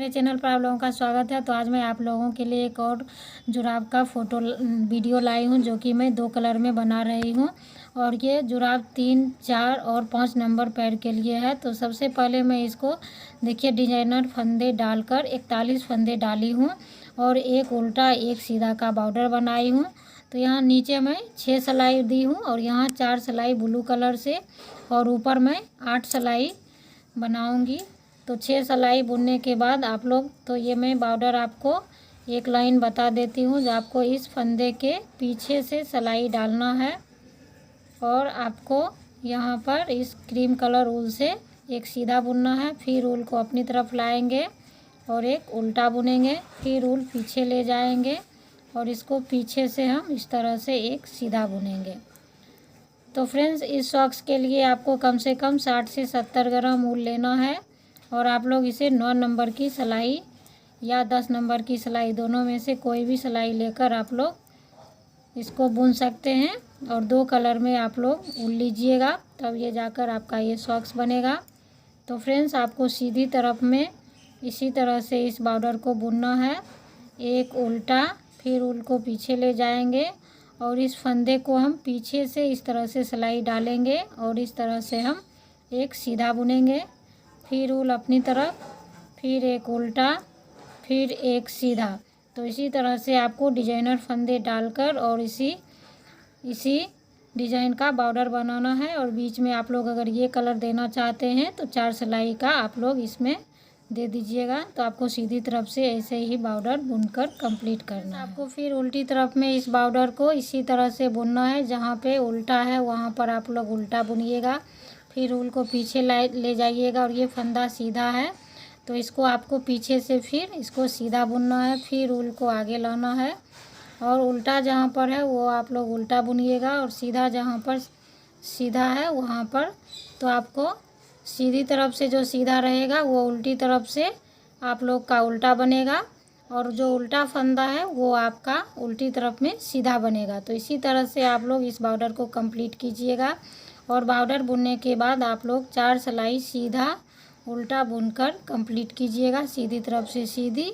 मेरे चैनल पर आप लोगों का स्वागत है। तो आज मैं आप लोगों के लिए एक और जुराब का वीडियो लाई हूं, जो कि मैं 2 कलर में बना रही हूं। और ये जुराब 3, 4 और 5 नंबर पैर के लिए है। तो सबसे पहले मैं इसको देखिए डिजाइनर फंदे डालकर 41 फंदे डाली हूं और एक उल्टा एक सीधा का बॉर्डर बनाई हूँ। तो यहाँ नीचे मैं 6 सिलाई दी हूँ और यहाँ 4 सिलाई ब्लू कलर से और ऊपर मैं 8 सिलाई बनाऊंगी। तो 6 सिलाई बुनने के बाद आप लोग, तो ये मैं बॉर्डर आपको एक लाइन बता देती हूँ, जो आपको इस फंदे के पीछे से सिलाई डालना है और आपको यहाँ पर इस क्रीम कलर ऊल से एक सीधा बुनना है। फिर ऊल को अपनी तरफ लाएंगे और एक उल्टा बुनेंगे, फिर ऊल पीछे ले जाएंगे और इसको पीछे से हम इस तरह से एक सीधा बुनेंगे। तो फ्रेंड्स, इस सॉक्स के लिए आपको कम से कम 60 से 70 ग्राम ऊल लेना है और आप लोग इसे 9 नंबर की सिलाई या 10 नंबर की सिलाई, दोनों में से कोई भी सिलाई लेकर आप लोग इसको बुन सकते हैं। और 2 कलर में आप लोग ऊल लीजिएगा, तब ये जाकर आपका ये सॉक्स बनेगा। तो फ्रेंड्स, आपको सीधी तरफ में इसी तरह से इस बॉर्डर को बुनना है, एक उल्टा, फिर ऊल को पीछे ले जाएंगे और इस फंदे को हम पीछे से इस तरह से सिलाई डालेंगे और इस तरह से हम एक सीधा बुनेंगे, फिर ऊल अपनी तरफ, फिर एक उल्टा, फिर एक सीधा। तो इसी तरह से आपको डिजाइनर फंदे डालकर और इसी डिजाइन का बॉर्डर बनाना है। और बीच में आप लोग अगर ये कलर देना चाहते हैं तो 4 सिलाई का आप लोग इसमें दे दीजिएगा। तो आपको सीधी तरफ से ऐसे ही बॉर्डर बुनकर कंप्लीट करना है। आपको फिर उल्टी तरफ में इस बॉर्डर को इसी तरह से बुनना है, जहाँ पे उल्टा है वहाँ पर आप लोग उल्टा बुनिएगा, फिर ऊल को पीछे ले जाइएगा। और ये फंदा सीधा है तो इसको आपको पीछे से फिर इसको सीधा बुनना है, फिर ऊल को आगे लाना है और उल्टा जहाँ पर है वो आप लोग उल्टा बुनिएगा और सीधा जहाँ पर सीधा है वहाँ पर तो आपको सीधी तरफ से जो सीधा रहेगा वो उल्टी तरफ से आप लोग का उल्टा बनेगा और जो उल्टा फंदा है वो आपका उल्टी तरफ में सीधा बनेगा। तो इसी तरह से आप लोग इस बॉर्डर को कंप्लीट कीजिएगा। और बॉर्डर बुनने के बाद आप लोग 4 सिलाई सीधा उल्टा बुनकर कंप्लीट कीजिएगा, सीधी तरफ से सीधी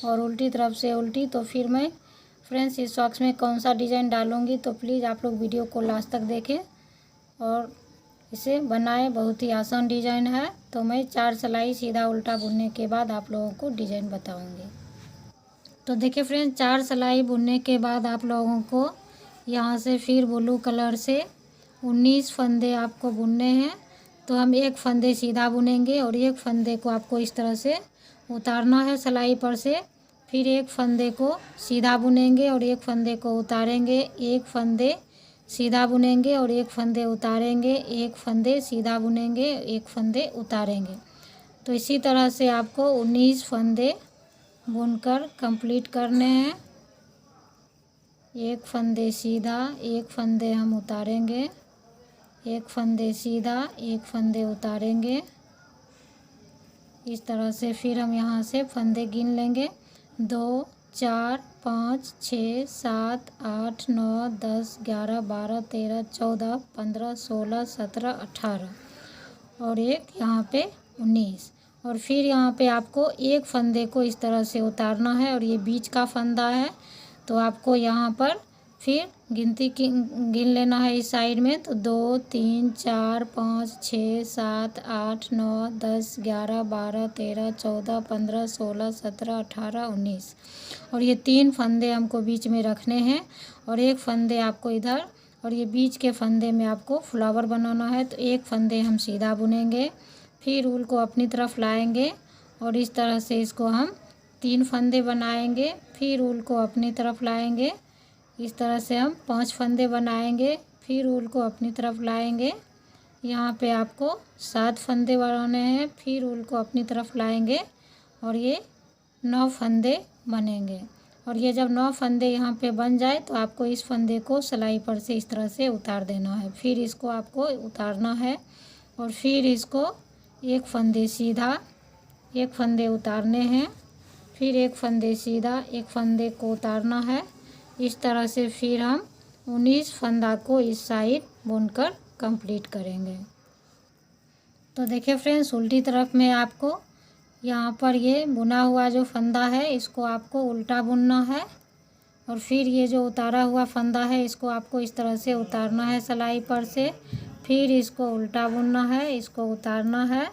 और उल्टी तरफ से उल्टी। तो फिर मैं फ्रेंड्स इस सॉक्स में कौन सा डिज़ाइन डालूँगी, तो प्लीज़ आप लोग वीडियो को लास्ट तक देखें और इसे बनाएं। बहुत ही आसान डिज़ाइन है। तो मैं 4 सिलाई सीधा उल्टा बुनने के बाद आप लोगों को डिज़ाइन बताऊंगी। तो देखिए फ्रेंड्स, 4 सिलाई बुनने के बाद आप लोगों को यहाँ से फिर ब्लू कलर से 19 फंदे आपको बुनने हैं। तो हम एक फंदे सीधा बुनेंगे और एक फंदे को आपको इस तरह से उतारना है सिलाई पर से, फिर एक फंदे को सीधा बुनेंगे और एक फंदे को उतारेंगे, एक फंदे सीधा बुनेंगे और एक फंदे उतारेंगे, एक फंदे सीधा बुनेंगे, एक फंदे उतारेंगे। तो इसी तरह से आपको 19 फंदे बुनकर कंप्लीट करने हैं। एक फंदे सीधा, एक फंदे हम उतारेंगे, एक फंदे सीधा, एक फंदे उतारेंगे। इस तरह से फिर हम यहाँ से फंदे गिन लेंगे, 2, 4, 5, 6, 7, 8, 9, 10, 11, 12, 13, 14, 15, 16, 17, 18 और एक यहाँ पे 19। और फिर यहाँ पे आपको एक फंदे को इस तरह से उतारना है और ये बीच का फंदा है। तो आपको यहाँ पर फिर गिनती की गिन लेना है इस साइड में। तो 2, 3, 4, 5, 6, 7, 8, 9, 10, 11, 12, 13, 14, 15, 16, 17, 18, 19 और ये 3 फंदे हमको बीच में रखने हैं और एक फंदे आपको इधर और ये बीच के फंदे में आपको फ्लावर बनाना है। तो एक फंदे हम सीधा बुनेंगे, फिर ऊल को अपनी तरफ लाएंगे और इस तरह से इसको हम 3 फंदे बनाएंगे, फिर ऊल को अपनी तरफ लाएंगे। इस तरह से हम 5 फंदे बनाएंगे, फिर ऊल को अपनी तरफ लाएंगे। यहाँ पे आपको 7 फंदे बनाने हैं, फिर ऊल को अपनी तरफ लाएंगे और ये 9 फंदे बनेंगे। और ये जब 9 फंदे यहाँ पे बन जाए तो आपको इस फंदे को सिलाई पर से इस तरह से उतार देना है, फिर इसको आपको उतारना है और फिर इसको एक फंदे सीधा, एक फंदे उतारने हैं, फिर एक फंदे सीधा, एक फंदे को उतारना है। इस तरह से फिर हम 19 फंदा को इस साइड बुनकर कंप्लीट करेंगे। तो देखिए फ्रेंड्स, उल्टी तरफ में आपको यहाँ पर ये बुना हुआ जो फंदा है इसको आपको उल्टा बुनना है, और फिर ये जो उतारा हुआ फंदा है इसको आपको इस तरह से उतारना है सिलाई पर से, फिर इसको उल्टा बुनना है, इसको उतारना है।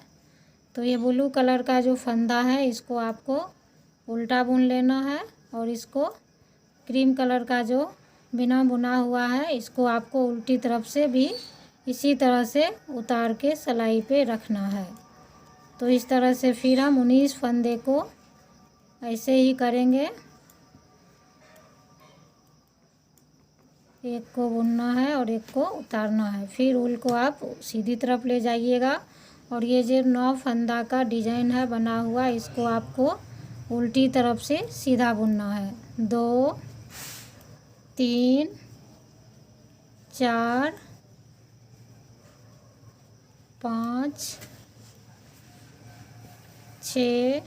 तो ये ब्लू कलर का जो फंदा है इसको आपको उल्टा बुन लेना है, और इसको क्रीम कलर का जो बिना बुना हुआ है इसको आपको उल्टी तरफ से भी इसी तरह से उतार के सिलाई पे रखना है। तो इस तरह से फिर हम 19 फंदे को ऐसे ही करेंगे। एक को बुनना है और एक को उतारना है, फिर ऊल को आप सीधी तरफ ले जाइएगा, और ये जो 9 फंदा का डिजाइन है बना हुआ इसको आपको उल्टी तरफ से सीधा बुनना है। 2 3 4 5 6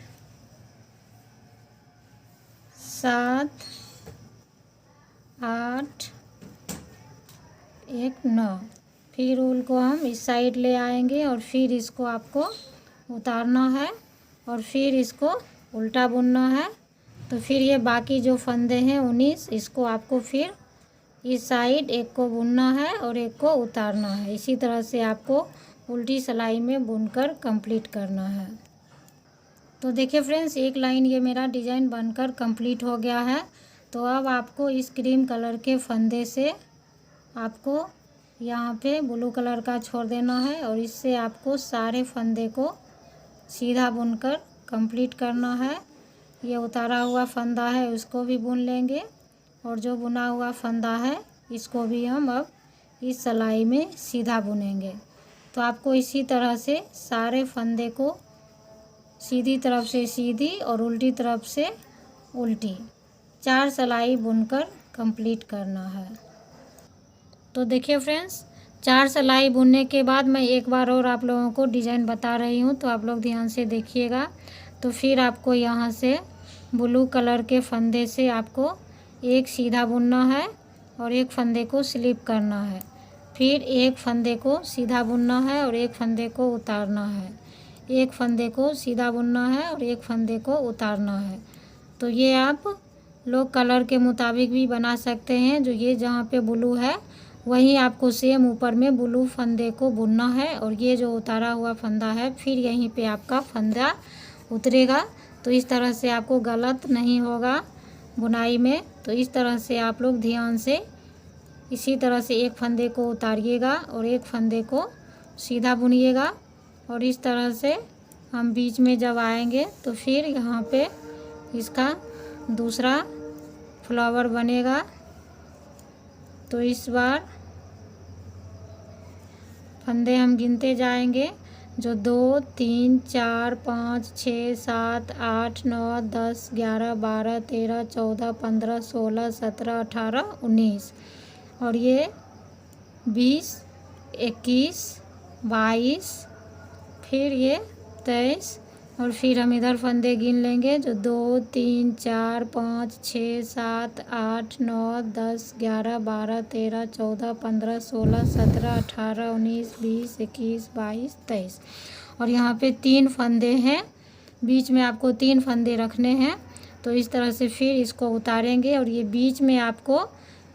7 8 1 9। फिर ऊल को हम इस साइड ले आएंगे और फिर इसको आपको उतारना है और फिर इसको उल्टा बुनना है। तो फिर ये बाकी जो फंदे हैं 19 इसको आपको फिर इस साइड एक को बुनना है और एक को उतारना है। इसी तरह से आपको उल्टी सिलाई में बुनकर कंप्लीट करना है। तो देखिए फ्रेंड्स, एक लाइन ये मेरा डिज़ाइन बनकर कंप्लीट हो गया है। तो अब आपको इस क्रीम कलर के फंदे से आपको यहाँ पे ब्लू कलर का छोड़ देना है, और इससे आपको सारे फंदे को सीधा बुनकर कंप्लीट करना है। ये उतारा हुआ फंदा है उसको भी बुन लेंगे, और जो बुना हुआ फंदा है इसको भी हम अब इस सिलाई में सीधा बुनेंगे। तो आपको इसी तरह से सारे फंदे को सीधी तरफ से सीधी और उल्टी तरफ से उल्टी 4 सिलाई बुनकर कंप्लीट करना है। तो देखिए फ्रेंड्स, 4 सिलाई बुनने के बाद मैं एक बार और आप लोगों को डिज़ाइन बता रही हूँ, तो आप लोग ध्यान से देखिएगा। तो फिर आपको यहाँ से ब्लू कलर के फंदे से आपको एक सीधा बुनना है और एक फंदे को स्लिप करना है, फिर एक फंदे को सीधा बुनना है और एक फंदे को उतारना है, एक फंदे को सीधा बुनना है और एक फंदे को उतारना है। तो ये आप लोग कलर के मुताबिक भी बना सकते हैं। जो ये जहाँ पे ब्लू है वहीं आपको सेम ऊपर में ब्लू फंदे को बुनना है, और ये जो उतारा हुआ फंदा है फिर यहीं पे आपका फंदा उतरेगा। तो इस तरह से आपको गलत नहीं होगा बुनाई में। तो इस तरह से आप लोग ध्यान से इसी तरह से एक फंदे को उतारिएगा और एक फंदे को सीधा बुनिएगा, और इस तरह से हम बीच में जब आएंगे तो फिर यहाँ पे इसका दूसरा फ्लावर बनेगा। तो इस बार फंदे हम गिनते जाएंगे, जो 2 3 4 5 6 7 8 9 10 11 12 13 14 15 16 17 18 19, और ये 20 21 22, फिर ये 23, और फिर हम इधर फंदे गिन लेंगे, जो 2 3 4 5 6 7 8 9 10 11 12 13 14 15 16 17 18 19 20 21 22 23, और यहाँ पे 3 फंदे हैं, बीच में आपको 3 फंदे रखने हैं। तो इस तरह से फिर इसको उतारेंगे, और ये बीच में आपको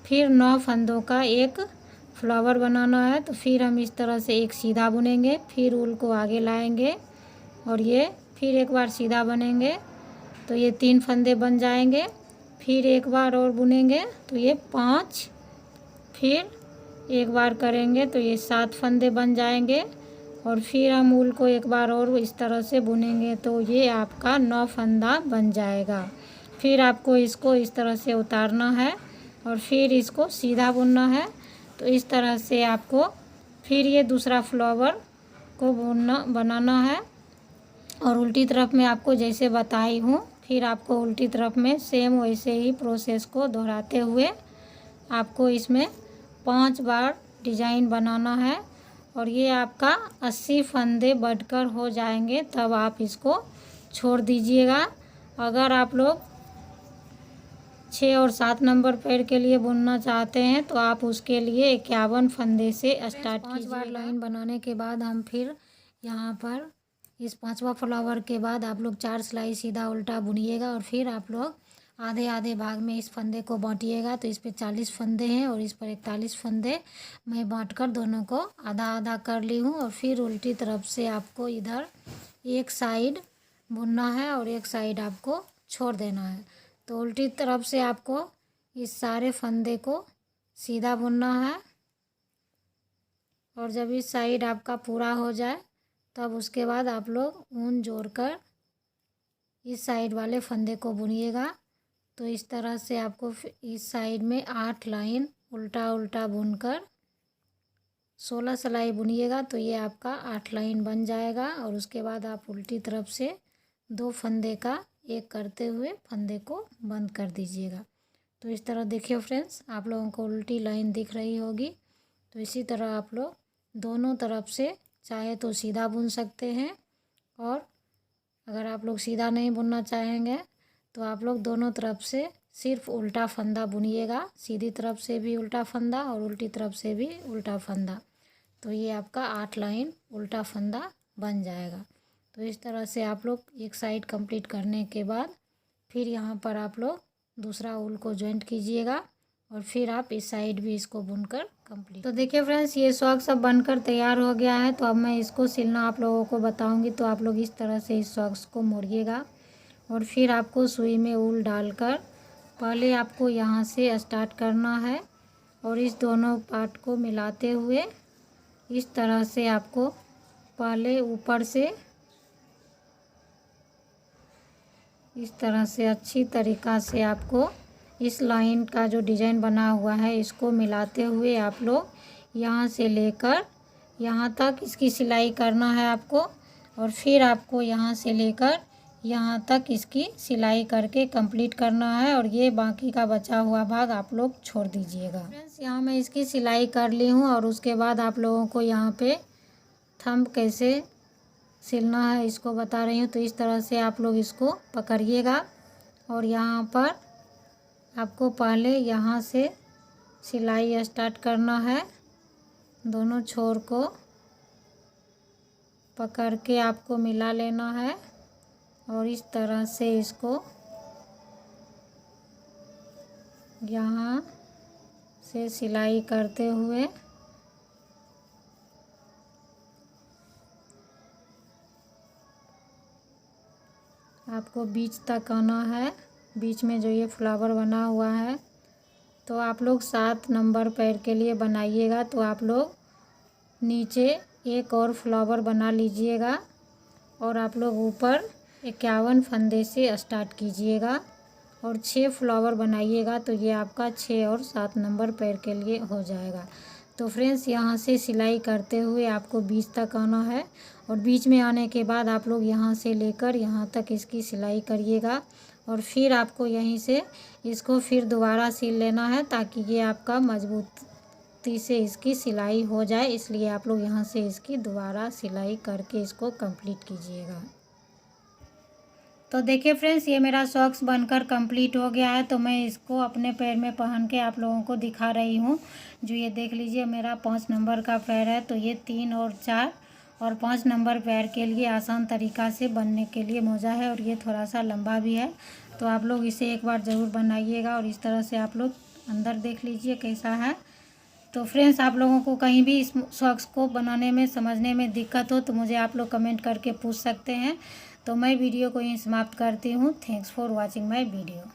फिर 9 फंदों का एक फ्लावर बनाना है। तो फिर हम इस तरह से एक सीधा बुनेंगे, फिर ऊल को आगे लाएंगे और ये फिर एक बार सीधा बनेंगे, तो ये 3 फंदे बन जाएंगे। फिर एक बार और बुनेंगे तो ये 5, फिर एक बार करेंगे तो ये 7 फंदे बन जाएंगे, और फिर हम ऊल को एक बार और इस तरह से बुनेंगे तो ये आपका 9 फंदा बन जाएगा। फिर आपको इसको इस तरह से उतारना है और फिर इसको सीधा बुनना है। तो इस तरह से आपको फिर ये दूसरा फ्लावर को बनाना है, और उल्टी तरफ में आपको जैसे बताई हूँ फिर आपको उल्टी तरफ में सेम वैसे ही प्रोसेस को दोहराते हुए आपको इसमें 5 बार डिज़ाइन बनाना है, और ये आपका 80 फंदे बढ़कर हो जाएंगे तब आप इसको छोड़ दीजिएगा। अगर आप लोग 6 और 7 नंबर पैर के लिए बुनना चाहते हैं तो आप उसके लिए 51 फंदे से स्टार्ट कीजिए। 5 बार लाइन बनाने के बाद हम फिर यहाँ पर इस 5वां फ्लावर के बाद आप लोग 4 सिलाई सीधा उल्टा बुनिएगा और फिर आप लोग आधे आधे भाग में इस फंदे को बांटिएगा। तो इस पे 40 फंदे हैं और इस पर 41 फंदे मैं बांटकर दोनों को आधा आधा कर ली हूँ। और फिर उल्टी तरफ से आपको इधर एक साइड बुनना है और एक साइड आपको छोड़ देना है। तो उल्टी तरफ से आपको इस सारे फंदे को सीधा बुनना है और जब इस साइड आपका पूरा हो जाए तब उसके बाद आप लोग ऊन जोड़कर इस साइड वाले फंदे को बुनिएगा। तो इस तरह से आपको इस साइड में 8 लाइन उल्टा उल्टा बुनकर 16 सिलाई बुनिएगा। तो ये आपका 8 लाइन बन जाएगा और उसके बाद आप उल्टी तरफ से 2 फंदे का एक करते हुए फंदे को बंद कर दीजिएगा। तो इस तरह देखिए फ्रेंड्स, आप लोगों को उल्टी लाइन दिख रही होगी। तो इसी तरह आप लोग दोनों तरफ से चाहे तो सीधा बुन सकते हैं और अगर आप लोग सीधा नहीं बुनना चाहेंगे तो आप लोग दोनों तरफ से सिर्फ उल्टा फंदा बुनिएगा। सीधी तरफ से भी उल्टा फंदा और उल्टी तरफ से भी उल्टा फंदा। तो ये आपका 8 लाइन उल्टा फंदा बन जाएगा। तो इस तरह से आप लोग एक साइड कंप्लीट करने के बाद फिर यहाँ पर आप लोग दूसरा ऊल को जॉइंट कीजिएगा और फिर आप इस साइड भी इसको बुनकर कंप्लीट। तो देखिए फ्रेंड्स, ये सॉक्स सब बनकर तैयार हो गया है। तो अब मैं इसको सिलना आप लोगों को बताऊंगी। तो आप लोग इस तरह से इस सॉक्स को मोड़िएगा और फिर आपको सुई में ऊल डालकर पहले आपको यहाँ से स्टार्ट करना है और इस दोनों पार्ट को मिलाते हुए इस तरह से आपको पहले ऊपर से इस तरह से अच्छी तरीक़ा से आपको इस लाइन का जो डिज़ाइन बना हुआ है इसको मिलाते हुए आप लोग यहाँ से लेकर यहाँ तक इसकी सिलाई करना है आपको। और फिर आपको यहाँ से लेकर यहाँ तक इसकी सिलाई करके कंप्लीट करना है और ये बाकी का बचा हुआ भाग आप लोग छोड़ दीजिएगा। फ्रेंड्स, यहाँ मैं इसकी सिलाई कर ली हूँ और उसके बाद आप लोगों को यहाँ पे थंब कैसे सिलना है इसको बता रही हूँ। तो इस तरह से आप लोग इसको पकड़िएगा और यहाँ पर आपको पहले यहाँ से सिलाई स्टार्ट करना है। दोनों छोर को पकड़ के आपको मिला लेना है और इस तरह से इसको यहाँ से सिलाई करते हुए आपको बीच तक आना है। बीच में जो ये फ्लावर बना हुआ है तो आप लोग 7 नंबर पैर के लिए बनाइएगा। तो आप लोग नीचे एक और फ्लावर बना लीजिएगा और आप लोग ऊपर 51 फंदे से स्टार्ट कीजिएगा और 6 फ्लावर बनाइएगा। तो ये आपका 6 और 7 नंबर पैर के लिए हो जाएगा। तो फ्रेंड्स, यहाँ से सिलाई करते हुए आपको बीच तक आना है और बीच में आने के बाद आप लोग यहाँ से लेकर यहाँ तक इसकी सिलाई करिएगा और फिर आपको यहीं से इसको फिर दोबारा सिल लेना है ताकि ये आपका मजबूती से इसकी सिलाई हो जाए। इसलिए आप लोग यहाँ से इसकी दोबारा सिलाई करके इसको कंप्लीट कीजिएगा। तो देखिए फ्रेंड्स, ये मेरा सॉक्स बनकर कंप्लीट हो गया है। तो मैं इसको अपने पैर में पहन के आप लोगों को दिखा रही हूँ। जो ये देख लीजिए मेरा 5 नंबर का पैर है। तो ये 3 और 4 और 5 नंबर पैर के लिए आसान तरीक़ा से बनने के लिए मोजा है और ये थोड़ा सा लंबा भी है। तो आप लोग इसे एक बार ज़रूर बनाइएगा और इस तरह से आप लोग अंदर देख लीजिए कैसा है। तो फ्रेंड्स, आप लोगों को कहीं भी इस सॉक्स को बनाने में समझने में दिक्कत हो तो मुझे आप लोग कमेंट करके पूछ सकते हैं। तो मैं वीडियो को यहीं समाप्त करती हूँ। Thanks for watching my video.